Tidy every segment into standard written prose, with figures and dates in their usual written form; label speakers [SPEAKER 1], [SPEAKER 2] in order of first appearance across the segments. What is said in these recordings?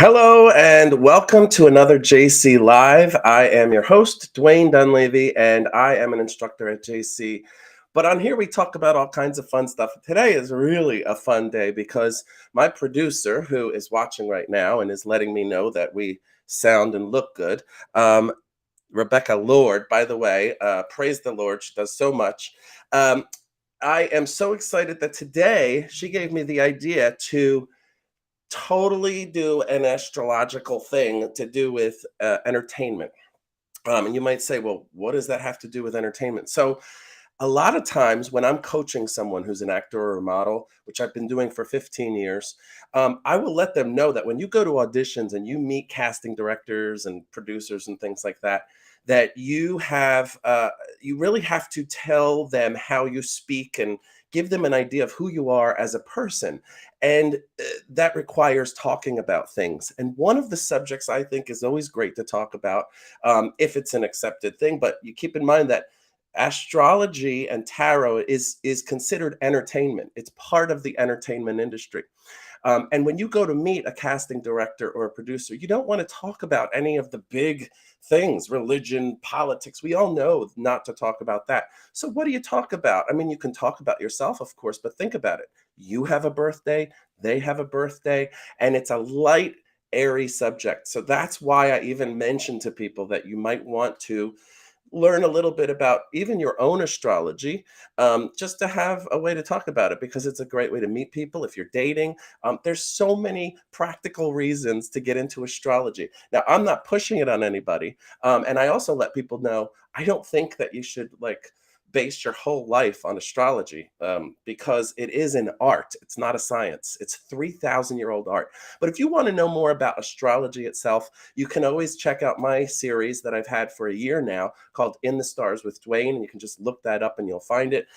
[SPEAKER 1] Hello and welcome to another JC Live. I am your host, Dwayne Dunleavy, and I am an instructor at JC. But on here, we talk about all kinds of fun stuff. Today is really a fun day because my producer, who is watching right now and is letting me know that we sound and look good, um, Rebecca Lord, by the way, praise the Lord. She does so much. Um, I am so excited that today she gave me the idea to totally do an astrological thing to do with entertainment. And you might say, well, what does that have to do with entertainment? So, a lot of times when I'm coaching someone who's an actor or a model, which I've been doing for 15 years, I will let them know that when you go to auditions and you meet casting directors and producers and things like that, that you really have to tell them how you speak and give them an idea of who you are as a person. And that requires talking about things. And one of the subjects I think is always great to talk about, if it's an accepted thing, but you keep in mind that astrology and tarot is considered entertainment. It's part of the entertainment industry. And when you go to meet a casting director or a producer, you don't want to talk about any of the big things, religion, politics. We all know not to talk about that. So what do you talk about? I mean, you can talk about yourself, of course, but think about it. You have a birthday, they have a birthday, and it's a light, airy subject. So that's why I even mentioned to people that you might want to learn a little bit about even your own astrology, just to have a way to talk about it because it's a great way to meet people if you're dating. There's so many practical reasons to get into astrology. Now, I'm not pushing it on anybody. And I also let people know I don't think that you should base your whole life on astrology, because it is an art. It's not a science. It's 3,000-year-old art. But if you want to know more about astrology itself, you can always check out my series that I've had for a year now called In the Stars with Dwayne. And you can just look that up and you'll find it.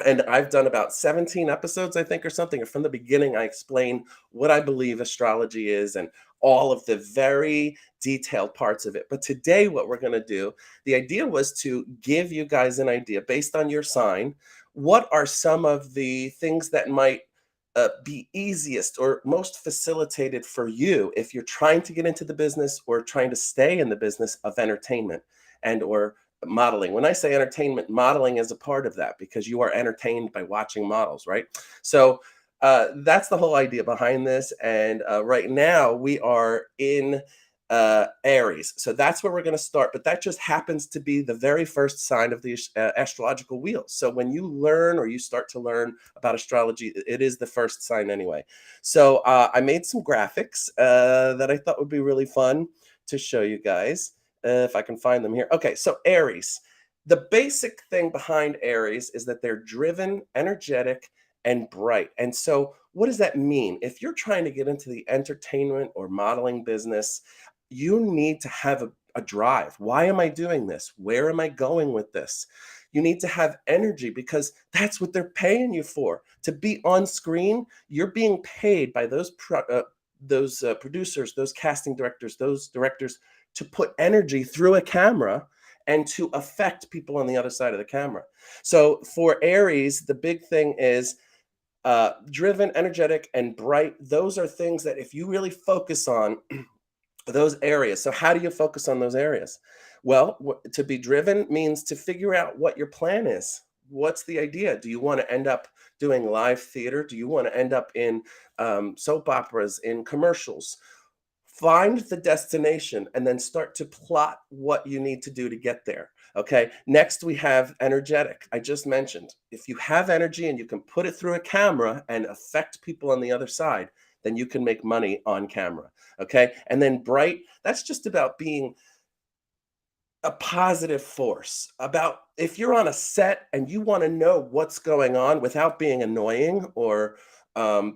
[SPEAKER 1] And I've done about 17 episodes, I think, or something. And from the beginning, I explain what I believe astrology is and all of the very detailed parts of it. But today, what we're going to do, the idea was to give you guys an idea based on your sign. What are some of the things that might be easiest or most facilitated for you if you're trying to get into the business or trying to stay in the business of entertainment and or modeling? When I say entertainment, modeling is a part of that because you are entertained by watching models, right? So that's the whole idea behind this. And right now we are in Aries. So that's where we're going to start. But that just happens to be the very first sign of the astrological wheel. So when you learn or you start to learn about astrology, it is the first sign anyway. So I made some graphics that I thought would be really fun to show you guys. If I can find them here. Okay, so Aries. The basic thing behind Aries is that they're driven, energetic, and bright. And so, what does that mean? If you're trying to get into the entertainment or modeling business, you need to have a drive. Why am I doing this? Where am I going with this? You need to have energy because that's what they're paying you for. To be on screen, you're being paid by those producers, those casting directors, those directors to put energy through a camera and to affect people on the other side of the camera. So for Aries, the big thing is driven, energetic, and bright. Those are things that if you really focus on those areas. So how do you focus on those areas? Well, to be driven means to figure out what your plan is. What's the idea? Do you want to end up doing live theater? Do you want to end up in soap operas, in commercials? Find the destination and then start to plot what you need to do to get there. Okay. Next, we have energetic. I just mentioned if you have energy and you can put it through a camera and affect people on the other side, then you can make money on camera. Okay. And then bright, that's just about being a positive force. About if you're on a set and you want to know what's going on without being annoying or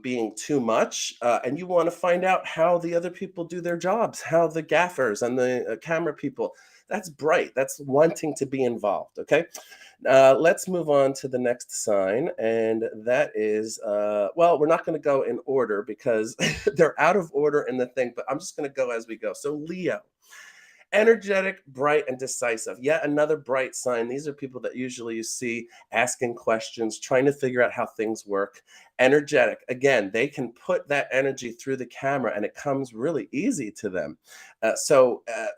[SPEAKER 1] being too much, and you want to find out how the other people do their jobs, how the gaffers and the camera people. That's bright. That's wanting to be involved. Okay. Let's move on to the next sign. And that is, well, we're not going to go in order because they're out of order in the thing, but I'm just going to go as we go. So, Leo. Energetic, bright, and decisive. Yet another bright sign. These are people that usually you see asking questions, trying to figure out how things work. Energetic. Again, they can put that energy through the camera and it comes really easy to them.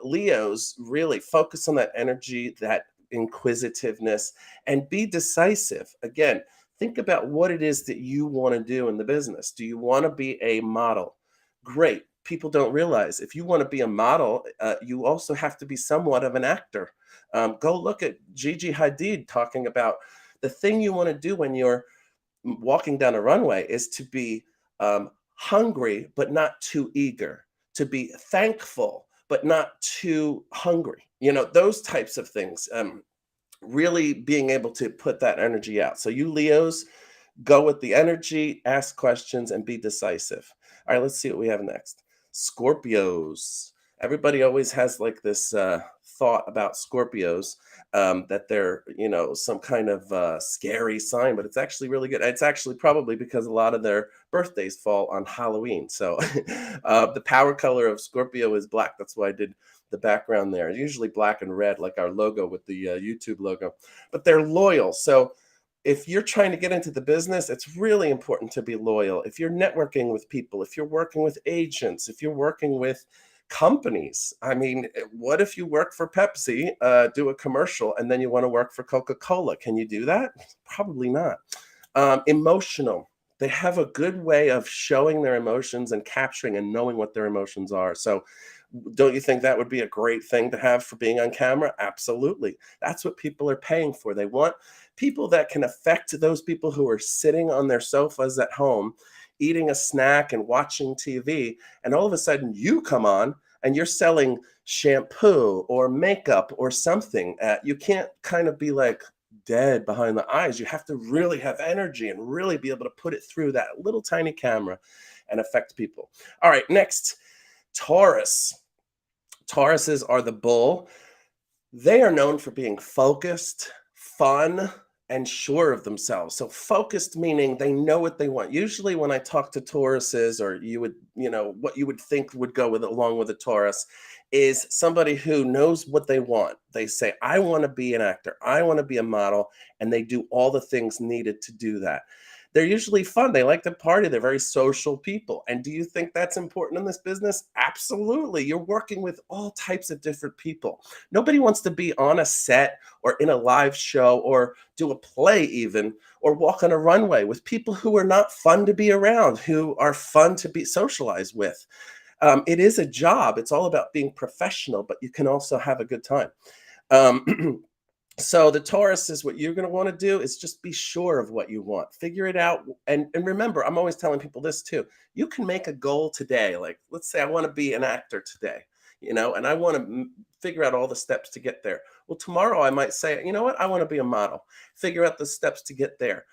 [SPEAKER 1] Leos really focus on that energy, that inquisitiveness, and be decisive. Again, think about what it is that you want to do in the business. Do you want to be a model? Great. People don't realize if you want to be a model, you also have to be somewhat of an actor. Go look at Gigi Hadid talking about the thing you want to do when you're walking down a runway is to be hungry, but not too eager, to be thankful, but not too hungry. Those types of things. Really being able to put that energy out. So you Leos, go with the energy, ask questions, and be decisive. All right, let's see what we have next. Scorpios. Everybody always has like this thought about Scorpios, that they're, some kind of scary sign, but it's actually really good. It's actually probably because a lot of their birthdays fall on Halloween. So the power color of Scorpio is black. That's why I did the background there. It's usually black and red, like our logo with the YouTube logo, but they're loyal. So if you're trying to get into the business, it's really important to be loyal. If you're networking with people, if you're working with agents, if you're working with companies, I mean, what if you work for Pepsi, do a commercial, and then you want to work for Coca-Cola? Can you do that? Probably not. Emotional. They have a good way of showing their emotions and capturing and knowing what their emotions are. So don't you think that would be a great thing to have for being on camera? Absolutely. That's what people are paying for. They want people that can affect those people who are sitting on their sofas at home, eating a snack and watching TV. And all of a sudden you come on and you're selling shampoo or makeup or something. You can't kind of be like dead behind the eyes. You have to really have energy and really be able to put it through that little tiny camera and affect people. All right, next, Taurus. Tauruses are the bull. They are known for being focused, fun, and sure of themselves. So focused meaning they know what they want. Usually when I talk to Tauruses, or what you would think would go along with a Taurus is somebody who knows what they want. They say, I want to be an actor, I want to be a model, and they do all the things needed to do that. They're usually fun. They like to party. They're very social people. And do you think that's important in this business? Absolutely. You're working with all types of different people. Nobody wants to be on a set or in a live show or do a play even, or walk on a runway with people who are not fun to be around, who are fun to be socialized with. It is a job. It's all about being professional, but you can also have a good time. So the Taurus is what you're going to want to do is just be sure of what you want. Figure it out. And remember, I'm always telling people this too. You can make a goal today. Like, let's say I want to be an actor today, and I want to figure out all the steps to get there. Well, tomorrow I might say, you know what? I want to be a model. Figure out the steps to get there.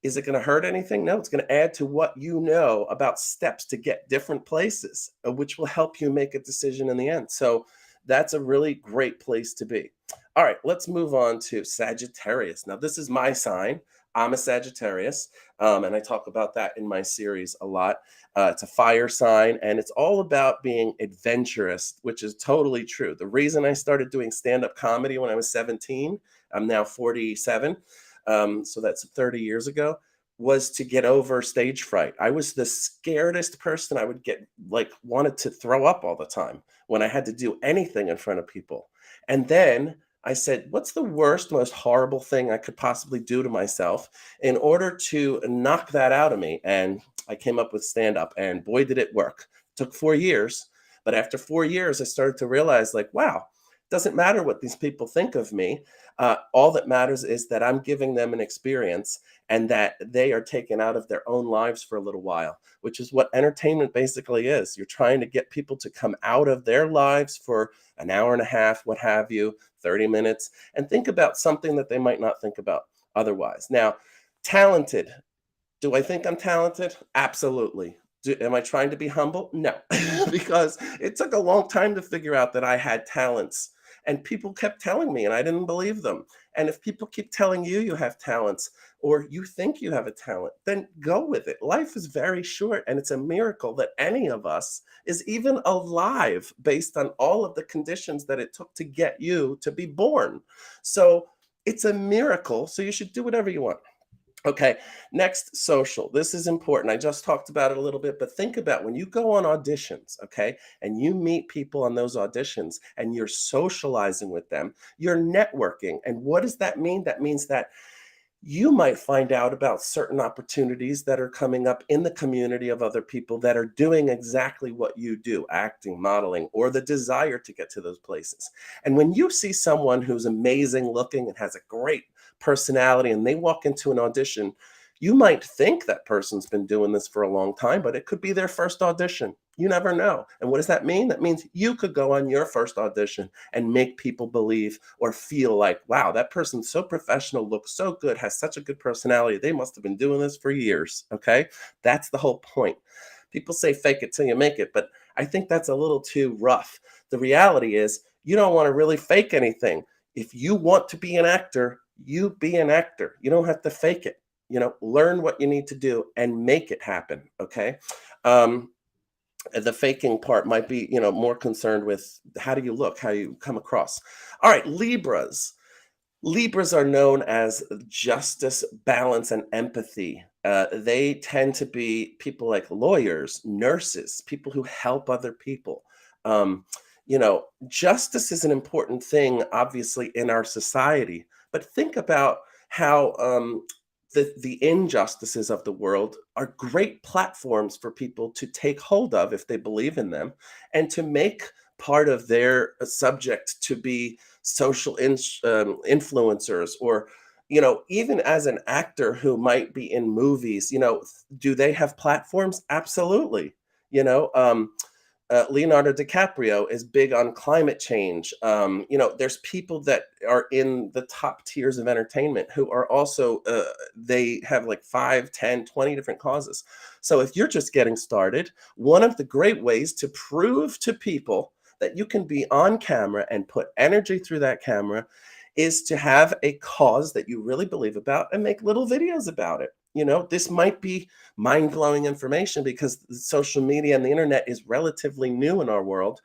[SPEAKER 1] Is it going to hurt anything? No, it's going to add to what you know about steps to get different places, which will help you make a decision in the end. So that's a really great place to be. All right, let's move on to Sagittarius. Now, this is my sign. I'm a Sagittarius, and I talk about that in my series a lot. It's a fire sign, and it's all about being adventurous, which is totally true. The reason I started doing stand-up comedy when I was 17, I'm now 47, so that's 30 years ago, was to get over stage fright. I was the scaredest person. I would get wanted to throw up all the time when I had to do anything in front of people. And then I said, what's the worst, most horrible thing I could possibly do to myself in order to knock that out of me? And I came up with stand-up, and boy, did it work. It took 4 years. But after 4 years, I started to realize wow, it doesn't matter what these people think of me. All that matters is that I'm giving them an experience and that they are taken out of their own lives for a little while, which is what entertainment basically is. You're trying to get people to come out of their lives for an hour and a half, what have you, 30 minutes, and think about something that they might not think about otherwise. Now, talented. Do I think I'm talented? Absolutely. Am I trying to be humble? No, because it took a long time to figure out that I had talents. And people kept telling me, and I didn't believe them. And if people keep telling you you have talents, or you think you have a talent, then go with it. Life is very short, and it's a miracle that any of us is even alive based on all of the conditions that it took to get you to be born. So it's a miracle. So you should do whatever you want. Okay, next, social. This is important. I just talked about it a little bit, but think about when you go on auditions, okay, and you meet people on those auditions and you're socializing with them, you're networking. And what does that mean? That means that you might find out about certain opportunities that are coming up in the community of other people that are doing exactly what you do, acting, modeling, or the desire to get to those places. And when you see someone who's amazing looking and has a great personality and they walk into an audition, you might think that person's been doing this for a long time, but it could be their first audition. You never know. And what does that mean? That means you could go on your first audition and make people believe or feel like, wow, that person's so professional, looks so good, has such a good personality. They must have been doing this for years. Okay. That's the whole point. People say fake it till you make it, but I think that's a little too rough. The reality is, you don't want to really fake anything. If you want to be an actor, you be an actor. You don't have to fake it. Learn what you need to do and make it happen. Okay. Um, the faking part might be more concerned with how do you look, how you come across. All right, Libras are known as justice, balance, and empathy. They tend to be people like lawyers, nurses, people who help other people. Justice is an important thing, obviously, in our society. But think about how the injustices of the world are great platforms for people to take hold of if they believe in them, and to make part of their subject to be social influencers, or even as an actor who might be in movies, do they have platforms? Absolutely. Leonardo DiCaprio is big on climate change. There's people that are in the top tiers of entertainment who are also, they have like 5, 10, 20 different causes. So if you're just getting started, one of the great ways to prove to people that you can be on camera and put energy through that camera is to have a cause that you really believe about and make little videos about it. This might be mind-blowing information because social media and the internet is relatively new in our world.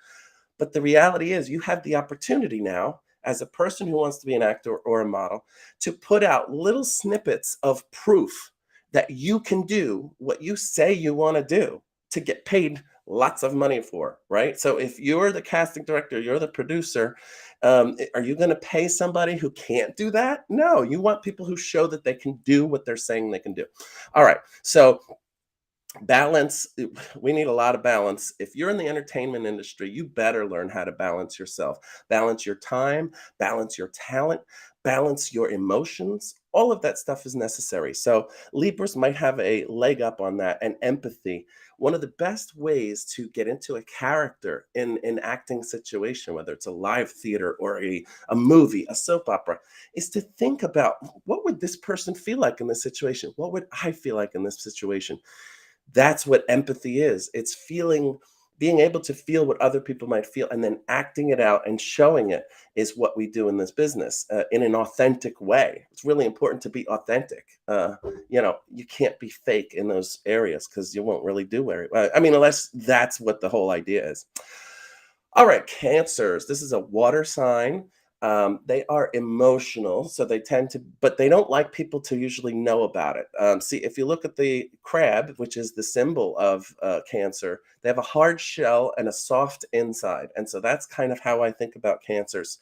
[SPEAKER 1] But the reality is you have the opportunity now, as a person who wants to be an actor or a model, to put out little snippets of proof that you can do what you say you want to do to get paid lots of money for, right? So if you're the casting director, you're the producer, are you going to pay somebody who can't do that? No, you want people who show that they can do what they're saying they can do. All right. So balance, we need a lot of balance. If you're in the entertainment industry, you better learn how to balance yourself, balance your time, balance your talent, balance your emotions. All of that stuff is necessary. So Libras might have a leg up on that. And empathy, one of the best ways to get into a character in an acting situation, whether it's a live theater or a movie, a soap opera, is to think about, what would this person feel like in this situation? What would I feel like in this situation? That's what empathy is. It's being able to feel what other people might feel, and then acting it out and showing it is what we do in this business, in an authentic way. It's really important to be authentic. You can't be fake in those areas because you won't really do very well. I mean, unless that's what the whole idea is. All right, Cancers. This is a water sign. They are emotional, so they tend to, but they don't like people to usually know about it. See, if you look at the crab, which is the symbol of Cancer, they have a hard shell and a soft inside. And so that's kind of how I think about Cancers.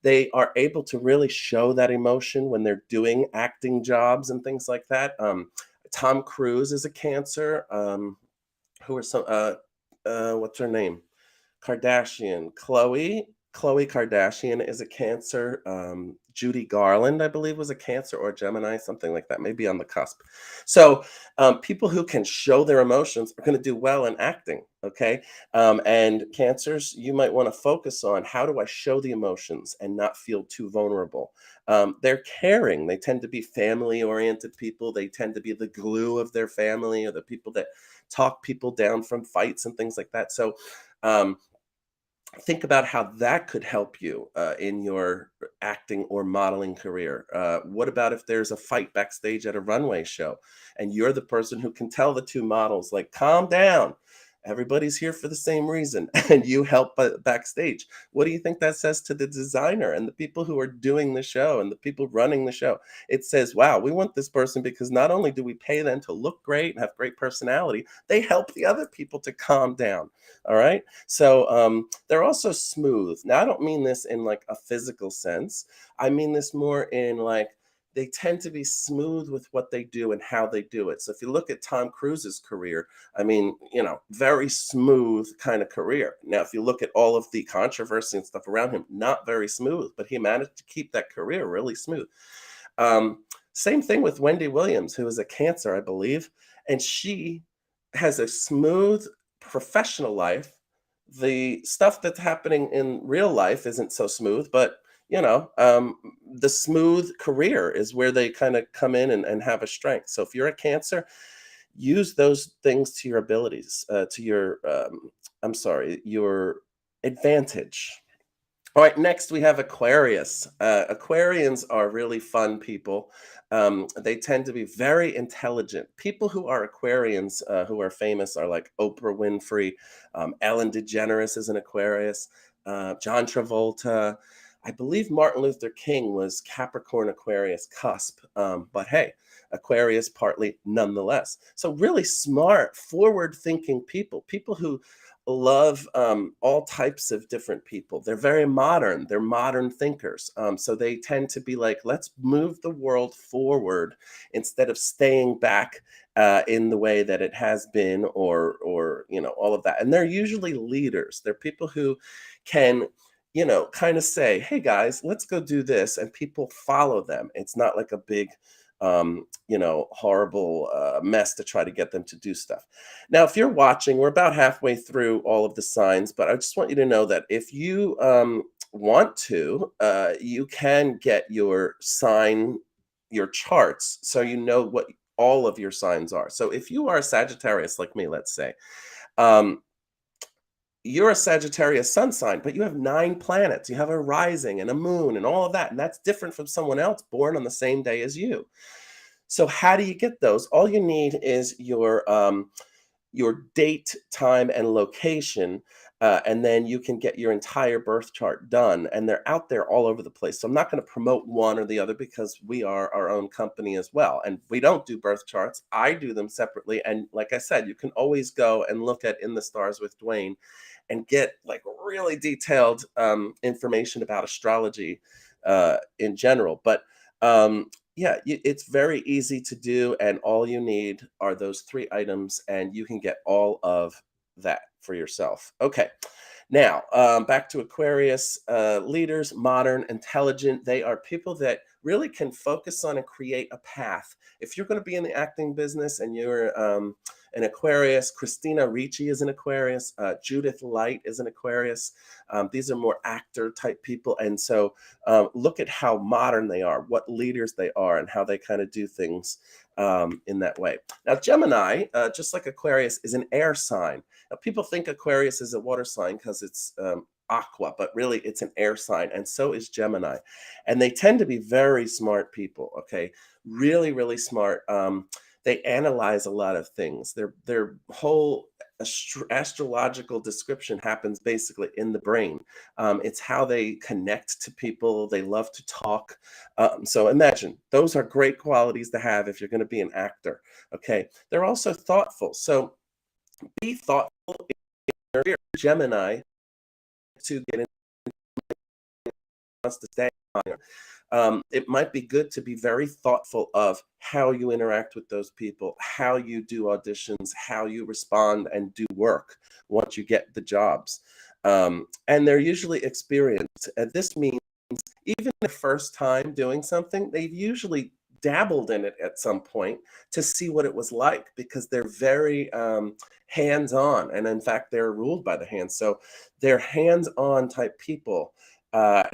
[SPEAKER 1] They are able to really show that emotion when they're doing acting jobs and things like that. Tom Cruise is a Cancer. Who are some, what's her name? Kardashian, Khloe Kardashian is a Cancer. Judy Garland, I believe, was a Cancer or Gemini, something like that, maybe on the cusp. So people who can show their emotions are going to do well in acting. Okay. And Cancers, you might want to focus on, how do I show the emotions and not feel too vulnerable? They're caring. They tend to be family oriented people. They tend to be the glue of their family, or the people that talk people down from fights and things like that. So um, think about how that could help you in your acting or modeling career. What about if there's a fight backstage at a runway show and you're the person who can tell the two models, like, calm down. Everybody's here for the same reason, and you help backstage. What do you think that says to the designer and the people who are doing the show and the people running the show? It says, wow, we want this person because not only do we pay them to look great and have great personality, they help the other people to calm down. All right. So they're also smooth. Now, I don't mean this in like a physical sense. I mean this more in like they tend to be smooth with what they do and how they do it. So if you look at Tom Cruise's career, I mean, very smooth kind of career. Now, if you look at all of the controversy and stuff around him, not very smooth, but he managed to keep that career really smooth. Same thing with Wendy Williams, who is a Cancer, I believe, and she has a smooth professional life. The stuff that's happening in real life isn't so smooth, but the smooth career is where they kind of come in and have a strength. So if you're a Cancer, use those things to your abilities, to your, your advantage. All right, next we have Aquarius. Aquarians are really fun people. They tend to be very intelligent. People who are Aquarians, who are famous, are like Oprah Winfrey, Ellen DeGeneres is an Aquarius, John Travolta. I believe Martin Luther King was Capricorn Aquarius cusp, but hey, Aquarius partly nonetheless. So really smart, forward-thinking people who love all types of different people. They're very modern. They're modern thinkers. So they tend to be like, let's move the world forward instead of staying back in the way that it has been, or all of that. And they're usually leaders. They're people who can kind of say, hey guys, let's go do this, and people follow them. It's not like a big horrible mess to try to get them to do stuff. Now, if you're watching, we're about halfway through all of the signs, but I just want you to know that if you want to, you can get your sign, your charts, so you know what all of your signs are. So if you are a Sagittarius like me, let's say, you're a Sagittarius sun sign, but you have 9 planets. You have a rising and a moon and all of that. And that's different from someone else born on the same day as you. So how do you get those? All you need is your date, time, and location. And then you can get your entire birth chart done. And they're out there all over the place. So I'm not going to promote one or the other because we are our own company as well. And we don't do birth charts. I do them separately. And like I said, you can always go and look at In the Stars with Dwayne and get like really detailed information about astrology in general. But yeah, it's very easy to do. And all you need are those 3 items and you can get all of that for yourself. Okay. Now, back to Aquarius. Leaders, modern, intelligent. They are people that really can focus on and create a path. If you're going to be in the acting business and you're an Aquarius, Christina Ricci is an Aquarius, Judith Light is an Aquarius. These are more actor type people. And so look at how modern they are, what leaders they are, and how they kind of do things in that way. Now, Gemini, just like Aquarius, is an air sign. Now, people think Aquarius is a water sign because it's aqua, but really it's an air sign, and so is Gemini. And they tend to be very smart people, okay? Really, really smart. They analyze a lot of things. Their whole astrological description happens basically in the brain. It's how they connect to people. They love to talk. So imagine, those are great qualities to have if you're going to be an actor, okay? They're also thoughtful. So be thoughtful in your career. Gemini to get into wants to stay on here. It might be good to be very thoughtful of how you interact with those people, how you do auditions, how you respond and do work once you get the jobs. And they're usually experienced. And this means even the first time doing something, they've usually dabbled in it at some point to see what it was like, because they're very hands-on. And in fact, they're ruled by the hands. So they're hands-on type people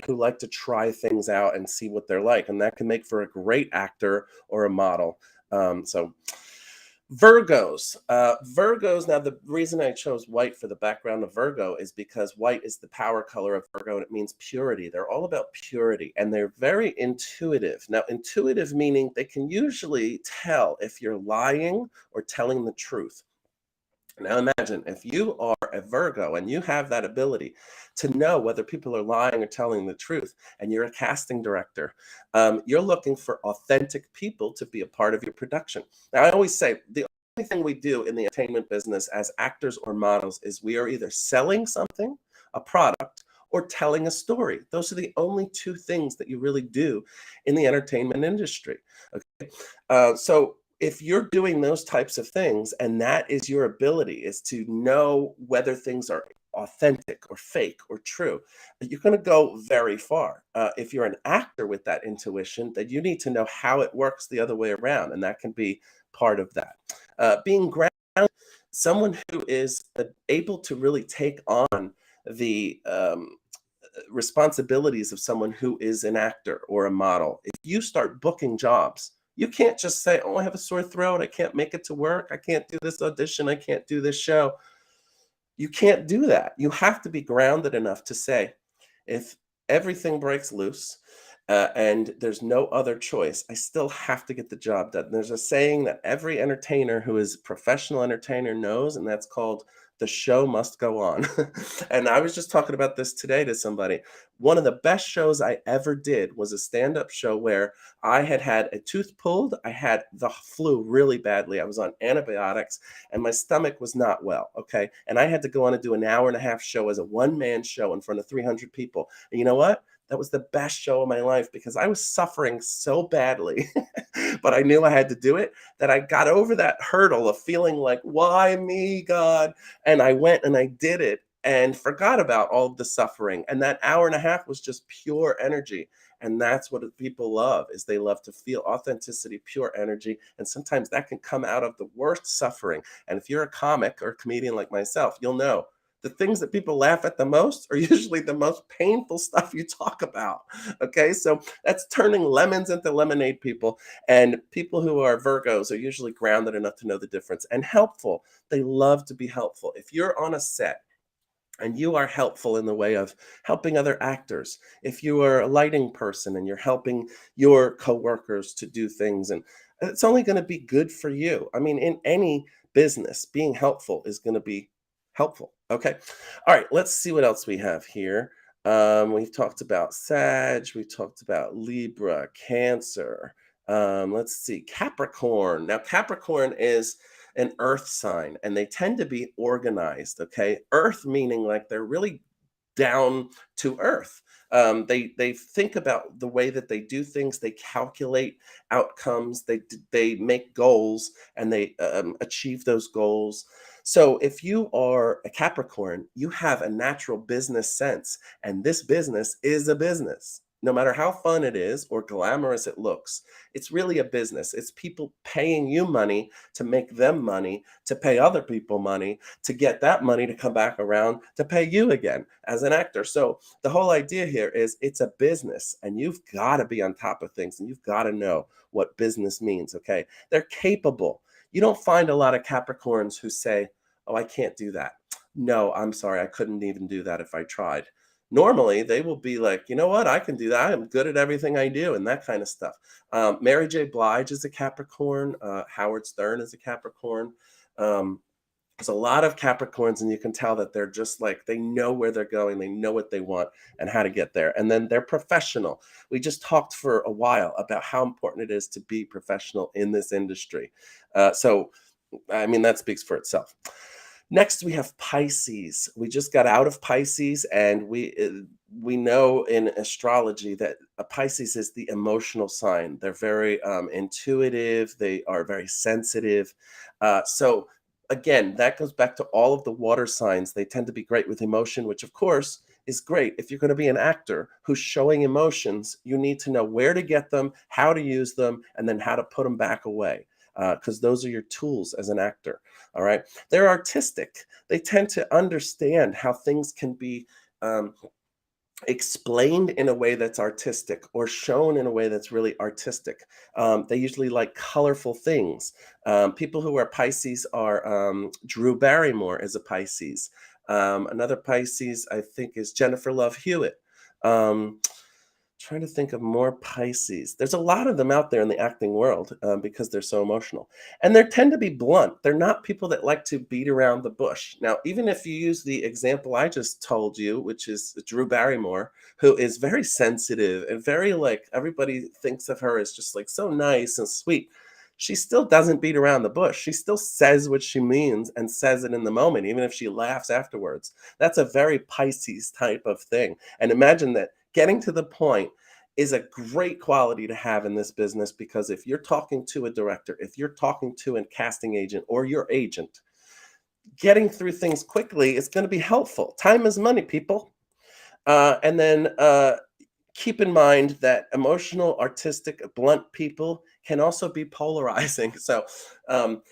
[SPEAKER 1] who like to try things out and see what they're like. And that can make for a great actor or a model. So Virgos. Virgos. Now, the reason I chose white for the background of Virgo is because white is the power color of Virgo and it means purity. They're all about purity and they're very intuitive. Now, intuitive meaning they can usually tell if you're lying or telling the truth. Now imagine if you are a Virgo and you have that ability to know whether people are lying or telling the truth, and you're a casting director, you're looking for authentic people to be a part of your production. Now I always say the only thing we do in the entertainment business as actors or models is we are either selling something, a product, or telling a story. Those are the only two things that you really do in the entertainment industry. Okay. So if you're doing those types of things and that is your ability is to know whether things are authentic or fake or true, you're going to go very far. If you're an actor with that intuition, then you need to know how it works the other way around, and that can be part of that. Being grounded, someone who is able to really take on the responsibilities of someone who is an actor or a model. If you start booking jobs, you can't just say, oh, I have a sore throat. I can't make it to work. I can't do this audition. I can't do this show. You can't do that. You have to be grounded enough to say, if everything breaks loose and there's no other choice, I still have to get the job done. There's a saying that every entertainer who is a professional entertainer knows, and that's called the show must go on. And I was just talking about this today to somebody. One of the best shows I ever did was a stand-up show where I had had a tooth pulled. I had the flu really badly. I was on antibiotics and my stomach was not well. Okay. And I had to go on and do an hour and a half show as a one-man show in front of 300 people. And you know what? That was the best show of my life because I was suffering so badly, but I knew I had to do it, that I got over that hurdle of feeling like, why me, God? And I went and I did it and forgot about all of the suffering. And that hour and a half was just pure energy. And that's what people love, is they love to feel authenticity, pure energy. And sometimes that can come out of the worst suffering. And if you're a comic or a comedian like myself, you'll know the things that people laugh at the most are usually the most painful stuff you talk about. Okay. So that's turning lemons into lemonade, people. And people who are Virgos are usually grounded enough to know the difference, and helpful. They love to be helpful. If you're on a set and you are helpful in the way of helping other actors, if you are a lighting person and you're helping your coworkers to do things, and it's only going to be good for you. I mean, in any business, being helpful is going to be helpful. Okay. All right. Let's see what else we have here. We've talked about Sag. We talked about Libra, Cancer. Let's see, Capricorn. Now, Capricorn is an earth sign and they tend to be organized. Okay. Earth meaning like they're really down to earth. They think about the way that they do things. They calculate outcomes. They make goals and they achieve those goals. So if you are a Capricorn, you have a natural business sense, and this business is a business. No matter how fun it is or glamorous it looks, it's really a business. It's people paying you money to make them money, to pay other people money, to get that money to come back around to pay you again as an actor. So the whole idea here is it's a business and you've got to be on top of things and you've got to know what business means. Okay. They're capable. You don't find a lot of Capricorns who say, oh, I can't do that. No, I'm sorry. I couldn't even do that if I tried. Normally, they will be like, you know what? I can do that. I'm good at everything I do and that kind of stuff. Mary J. Blige is a Capricorn. Howard Stern is a Capricorn. Um, there's a lot of Capricorns, and you can tell that they're just like, they know where they're going, they know what they want and how to get there. And then they're professional. We just talked for a while about how important it is to be professional in this industry. So, I mean, that speaks for itself. Next, we have Pisces. We just got out of Pisces, and we know in astrology that a Pisces is the emotional sign. They're very intuitive. They are very sensitive. So again, that goes back to all of the water signs. They tend to be great with emotion, which of course is great. If you're going to be an actor who's showing emotions, you need to know where to get them, how to use them, and then how to put them back away, because those are your tools as an actor. All right. They're artistic. They tend to understand how things can be explained in a way that's artistic or shown in a way that's really artistic. They usually like colorful things. People who are Pisces are Drew Barrymore is a Pisces. Another Pisces, I think, is Jennifer Love Hewitt. Um, Trying to think of more Pisces. There's a lot of them out there in the acting world because they're so emotional. And they tend to be blunt. They're not people that like to beat around the bush. Now, even if you use the example I just told you, which is Drew Barrymore, who is very sensitive and very like everybody thinks of her as just like so nice and sweet. She still doesn't beat around the bush. She still says what she means and says it in the moment, even if she laughs afterwards. That's a very Pisces type of thing. And imagine that getting to the point is a great quality to have in this business because if you're talking to a director, if you're talking to a casting agent or your agent, getting through things quickly is going to be helpful. Time is money, people. And then keep in mind that emotional, artistic, blunt people can also be polarizing. So um,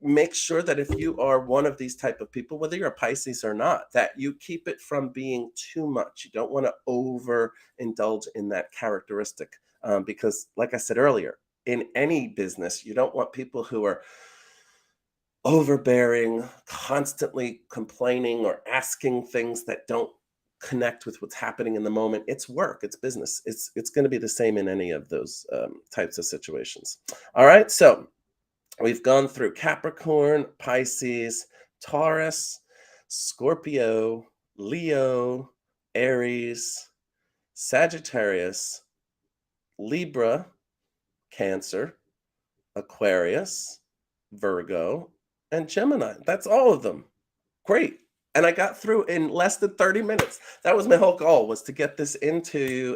[SPEAKER 1] make sure that if you are one of these type of people, whether you're a Pisces or not, that you keep it from being too much. You don't want to overindulge in that characteristic because, like I said earlier, in any business, you don't want people who are overbearing, constantly complaining or asking things that don't connect with what's happening in the moment. It's work, it's business. It's going to be the same in any of those types of situations. All right, so we've gone through Capricorn, Pisces, Taurus, Scorpio, Leo, Aries, Sagittarius, Libra, Cancer, Aquarius, Virgo, and Gemini. That's all of them. Great. And I got through in less than 30 minutes. That was my whole goal, was to get this into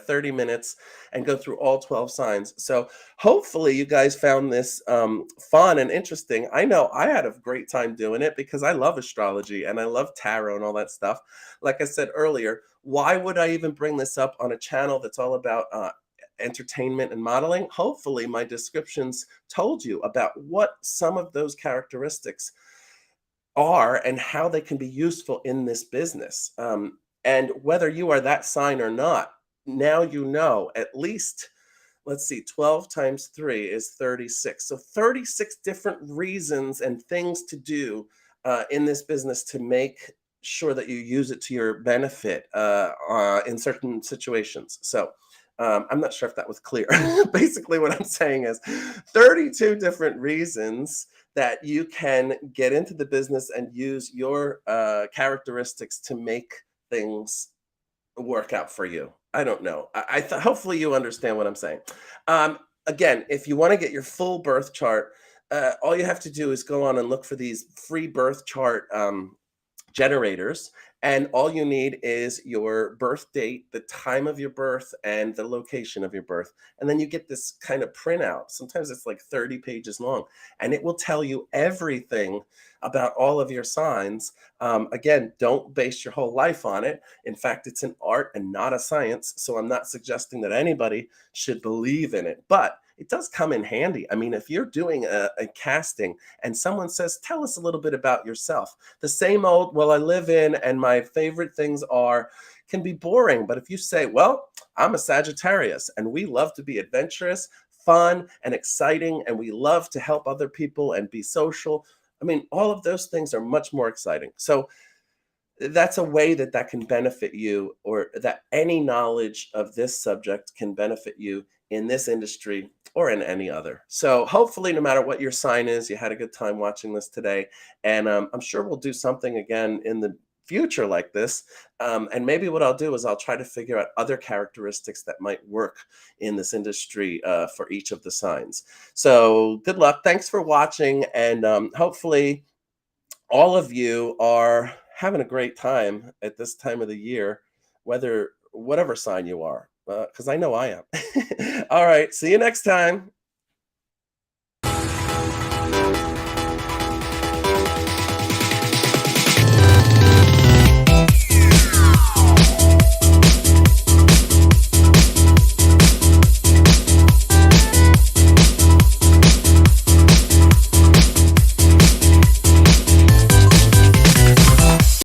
[SPEAKER 1] 30 minutes and go through all 12 signs. So hopefully you guys found this fun and interesting. I know I had a great time doing it because I love astrology and I love tarot and all that stuff. Like I said earlier, why would I even bring this up on a channel that's all about entertainment and modeling? Hopefully my descriptions told you about what some of those characteristics are and how they can be useful in this business. And whether you are that sign or not, now you know at least, let's see, 12 times 3 is 36. So 36 different reasons and things to do in this business to make sure that you use it to your benefit in certain situations. So I'm not sure if that was clear. Basically, what I'm saying is 32 different reasons that you can get into the business and use your characteristics to make things work out for you. I don't know. Hopefully you understand what I'm saying. Again, if you want to get your full birth chart, all you have to do is go on and look for these free birth chart generators, and all you need is your birth date, the time of your birth, and the location of your birth. And then you get this kind of printout. Sometimes it's like 30 pages long, and it will tell you everything about all of your signs. Again, don't base your whole life on it. In fact, it's an art and not a science. So I'm not suggesting that anybody should believe in it, but it does come in handy. I mean, if you're doing a casting and someone says, tell us a little bit about yourself, the same old, well, I live in and my favorite things are, can be boring. But if you say, well, I'm a Sagittarius and we love to be adventurous, fun, and exciting, and we love to help other people and be social, I mean, all of those things are much more exciting. So that's a way that that can benefit you, or that any knowledge of this subject can benefit you in this industry or in any other. So hopefully, no matter what your sign is, you had a good time watching this today. And I'm sure we'll do something again in the future like this. And maybe what I'll do is I'll try to figure out other characteristics that might work in this industry for each of the signs. So good luck. Thanks for watching. And hopefully all of you are having a great time at this time of the year, whether whatever sign you are, because I know I am. All right. See you next time.